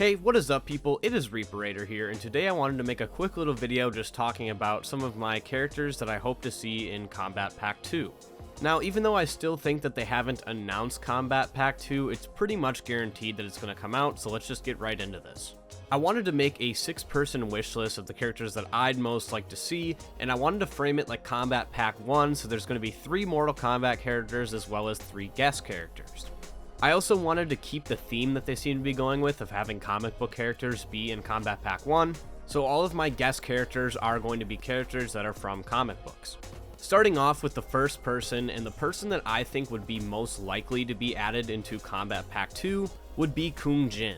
Hey, what is up people? It is Reaperator here, and today I wanted to make a quick little video just talking about some of my characters that I hope to see in Kombat Pack 2. Now, even though I still think that they haven't announced Kombat Pack 2, it's pretty much guaranteed that it's going to come out, so let's just get right into this. I wanted to make a 6-person wish list of the characters that I'd most like to see, and I wanted to frame it like Kombat Pack 1, so there's going to be 3 Mortal Kombat characters as well as 3 guest characters. I also wanted to keep the theme that they seem to be going with of having comic book characters be in Kombat Pack 1, so all of my guest characters are going to be characters that are from comic books. Starting off with the first person, and the person that I think would be most likely to be added into Kombat Pack 2 would be Kung Jin.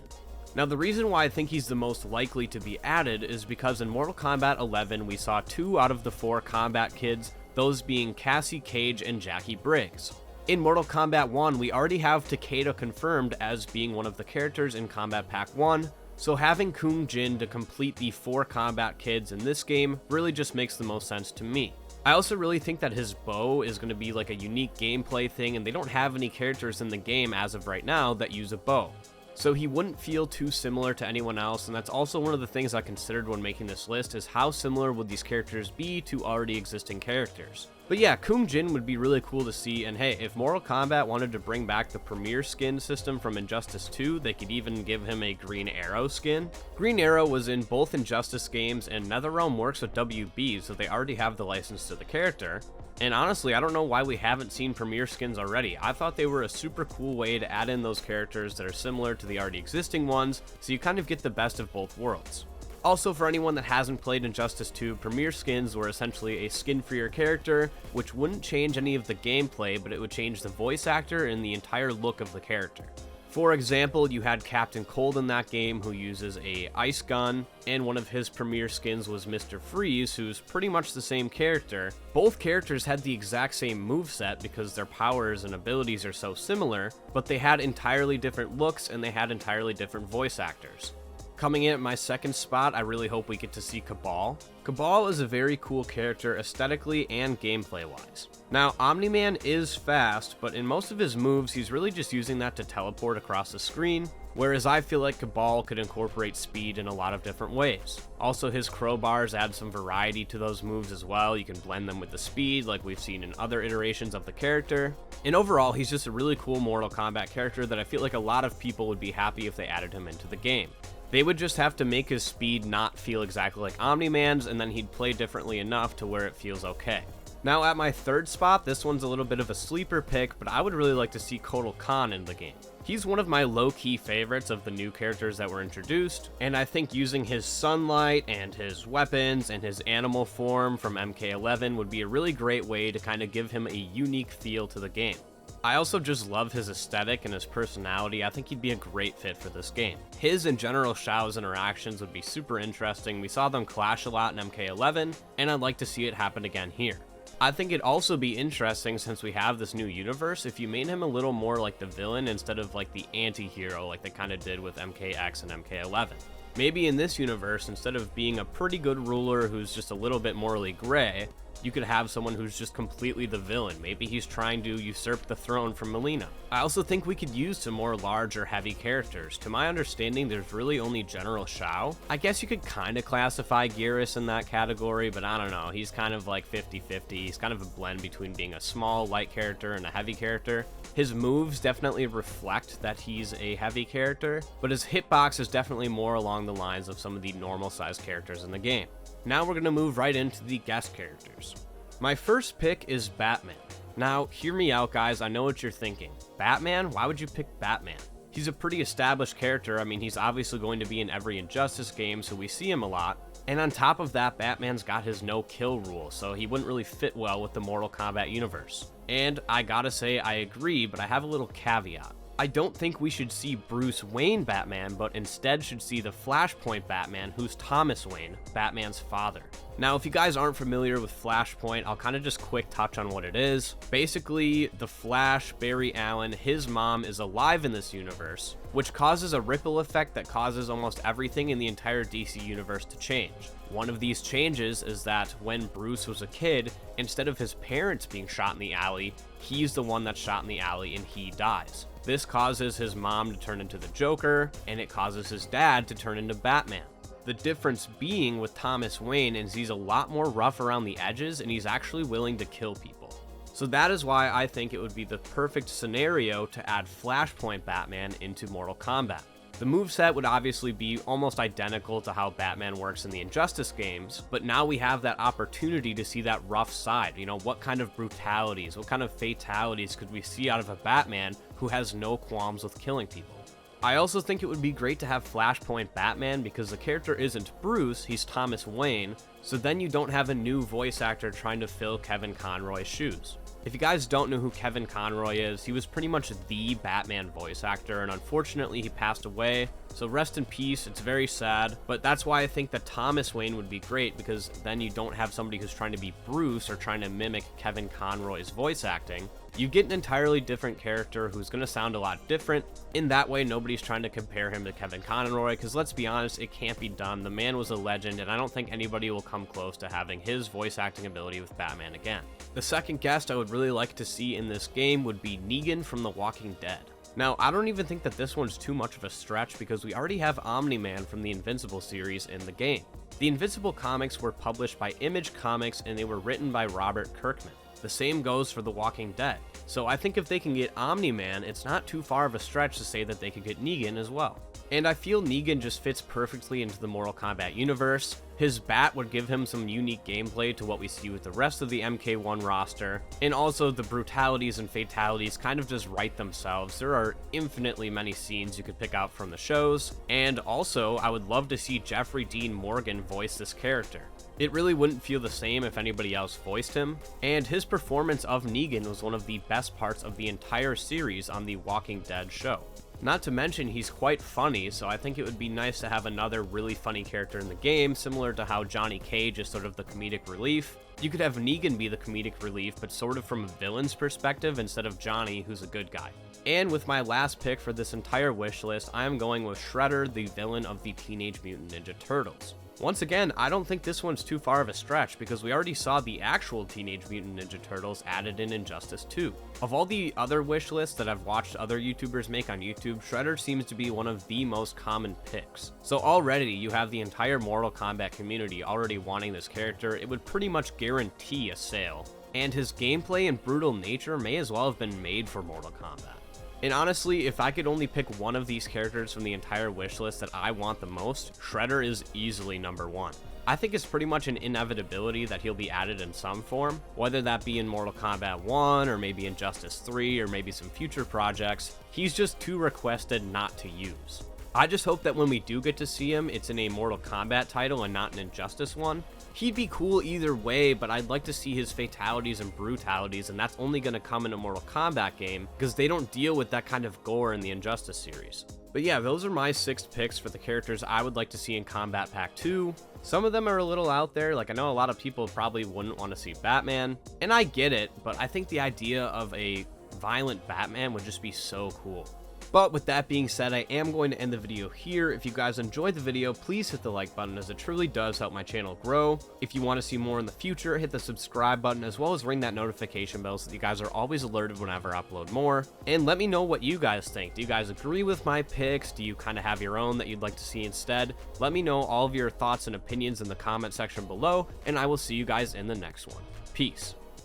Now the reason why I think he's the most likely to be added is because in Mortal Kombat 11 we saw 2 out of the 4 combat kids, those being Cassie Cage and Jackie Briggs. In Mortal Kombat 1, we already have Takeda confirmed as being one of the characters in Kombat Pack 1, so having Kung Jin to complete the 4 combat kids in this game really just makes the most sense to me. I also really think that his bow is going to be like a unique gameplay thing, and they don't have any characters in the game as of right now that use a bow. So he wouldn't feel too similar to anyone else, and that's also one of the things I considered when making this list, is how similar would these characters be to already existing characters. But yeah, Kung Jin would be really cool to see, and hey, if Mortal Kombat wanted to bring back the Premier skin system from Injustice 2, they could even give him a Green Arrow skin. Green Arrow was in both Injustice games, and NetherRealm works with WB, so they already have the license to the character. And honestly, I don't know why we haven't seen Premier skins already. I thought they were a super cool way to add in those characters that are similar to the already existing ones, so you kind of get the best of both worlds. Also, for anyone that hasn't played Injustice 2, Premier skins were essentially a skin for your character, which wouldn't change any of the gameplay, but it would change the voice actor and the entire look of the character. For example, you had Captain Cold in that game, who uses a ice gun, and one of his Premier skins was Mr. Freeze, who's pretty much the same character. Both characters had the exact same moveset because their powers and abilities are so similar, but they had entirely different looks and they had entirely different voice actors. Coming in at my second spot, I really hope we get to see Kabal. Kabal is a very cool character aesthetically and gameplay wise. Now, Omni-Man is fast, but in most of his moves, he's really just using that to teleport across the screen, whereas I feel like Kabal could incorporate speed in a lot of different ways. Also, his crowbars add some variety to those moves as well. You can blend them with the speed like we've seen in other iterations of the character. And overall, he's just a really cool Mortal Kombat character that I feel like a lot of people would be happy if they added him into the game. They would just have to make his speed not feel exactly like Omni-Man's, and then he'd play differently enough to where it feels okay. Now at my third spot, this one's a little bit of a sleeper pick, but I would really like to see Kotal Khan in the game. He's one of my low-key favorites of the new characters that were introduced, and I think using his sunlight and his weapons and his animal form from MK11 would be a really great way to kind of give him a unique feel to the game. I also just love his aesthetic and his personality. I think he'd be a great fit for this game. His and General Shao's interactions would be super interesting. We saw them clash a lot in MK11, and I'd like to see it happen again here. I think it'd also be interesting, since we have this new universe, if you made him a little more like the villain instead of like the anti-hero like they kind of did with MKX and MK11. Maybe in this universe, instead of being a pretty good ruler who's just a little bit morally gray, you could have someone who's just completely the villain. Maybe he's trying to usurp the throne from Melina. I also think we could use some more large or heavy characters. To my understanding, there's really only General Shao. I guess you could kind of classify Geras in that category, but I don't know. He's kind of like 50-50. He's kind of a blend between being a small, light character and a heavy character. His moves definitely reflect that he's a heavy character, but his hitbox is definitely more along the lines of some of the normal-sized characters in the game. Now we're going to move right into the guest characters. My first pick is Batman. Now, hear me out guys, I know what you're thinking. Batman? Why would you pick Batman? He's a pretty established character. I mean, he's obviously going to be in every Injustice game, so we see him a lot. And on top of that, Batman's got his no-kill rule, so he wouldn't really fit well with the Mortal Kombat universe. And I gotta say, I agree, but I have a little caveat. I don't think we should see Bruce Wayne Batman, but instead should see the Flashpoint Batman, who's Thomas Wayne, Batman's father. Now, if you guys aren't familiar with Flashpoint, I'll kind of just quick touch on what it is. Basically, the Flash, Barry Allen, his mom is alive in this universe, which causes a ripple effect that causes almost everything in the entire DC universe to change. One of these changes is that when Bruce was a kid, instead of his parents being shot in the alley, he's the one that's shot in the alley and he dies. This causes his mom to turn into the Joker, and it causes his dad to turn into Batman. The difference being with Thomas Wayne is he's a lot more rough around the edges, and he's actually willing to kill people. So that is why I think it would be the perfect scenario to add Flashpoint Batman into Mortal Kombat. The moveset would obviously be almost identical to how Batman works in the Injustice games, but now we have that opportunity to see that rough side. You know, what kind of brutalities, what kind of fatalities could we see out of a Batman who has no qualms with killing people? I also think it would be great to have Flashpoint Batman because the character isn't Bruce, he's Thomas Wayne, so then you don't have a new voice actor trying to fill Kevin Conroy's shoes. If you guys don't know who Kevin Conroy is, he was pretty much the Batman voice actor, and unfortunately he passed away, so rest in peace. It's very sad, but that's why I think that Thomas Wayne would be great, because then you don't have somebody who's trying to be Bruce or trying to mimic Kevin Conroy's voice acting. You get an entirely different character who's going to sound a lot different. In that way, nobody's trying to compare him to Kevin Conroy, because let's be honest, it can't be done. The man was a legend, and I don't think anybody will come close to having his voice acting ability with Batman again. The second guest I would really like to see in this game would be Negan from The Walking Dead. Now, I don't even think that this one's too much of a stretch because we already have Omni-Man from the Invincible series in the game. The Invincible comics were published by Image Comics and they were written by Robert Kirkman. The same goes for The Walking Dead. So I think if they can get Omni-Man, it's not too far of a stretch to say that they could get Negan as well. And I feel Negan just fits perfectly into the Mortal Kombat universe. His bat would give him some unique gameplay to what we see with the rest of the MK1 roster, and also the brutalities and fatalities kind of just write themselves. There are infinitely many scenes you could pick out from the shows, and also I would love to see Jeffrey Dean Morgan voice this character. It really wouldn't feel the same if anybody else voiced him, and his performance of Negan was one of the best parts of the entire series on the Walking Dead show. Not to mention, he's quite funny, so I think it would be nice to have another really funny character in the game, similar to how Johnny Cage is sort of the comedic relief. You could have Negan be the comedic relief, but sort of from a villain's perspective instead of Johnny, who's a good guy. And with my last pick for this entire wish list, I am going with Shredder, the villain of the Teenage Mutant Ninja Turtles. Once again, I don't think this one's too far of a stretch because we already saw the actual Teenage Mutant Ninja Turtles added in Injustice 2. Of all the other wish lists that I've watched other YouTubers make on YouTube, Shredder seems to be one of the most common picks. So already you have the entire Mortal Kombat community already wanting this character. It would pretty much guarantee a sale. And his gameplay and brutal nature may as well have been made for Mortal Kombat. And honestly, if I could only pick one of these characters from the entire wish list that I want the most, Shredder is easily number one. I think it's pretty much an inevitability that he'll be added in some form, whether that be in Mortal Kombat 1 or maybe Injustice 3 or maybe some future projects. He's just too requested not to use. I just hope that when we do get to see him, it's in a Mortal Kombat title and not an Injustice one. He'd be cool either way, but I'd like to see his fatalities and brutalities, and that's only going to come in a Mortal Kombat game because they don't deal with that kind of gore in the Injustice series. But yeah, those are my 6 picks for the characters I would like to see in Kombat Pack 2. Some of them are a little out there, like I know a lot of people probably wouldn't want to see Batman, and I get it, but I think the idea of a violent Batman would just be so cool. But with that being said, I am going to end the video here. If you guys enjoyed the video, please hit the like button as it truly does help my channel grow. If you want to see more in the future, hit the subscribe button as well as ring that notification bell so that you guys are always alerted whenever I upload more. And let me know what you guys think. Do you guys agree with my picks? Do you kind of have your own that you'd like to see instead? Let me know all of your thoughts and opinions in the comment section below, and I will see you guys in the next one. Peace.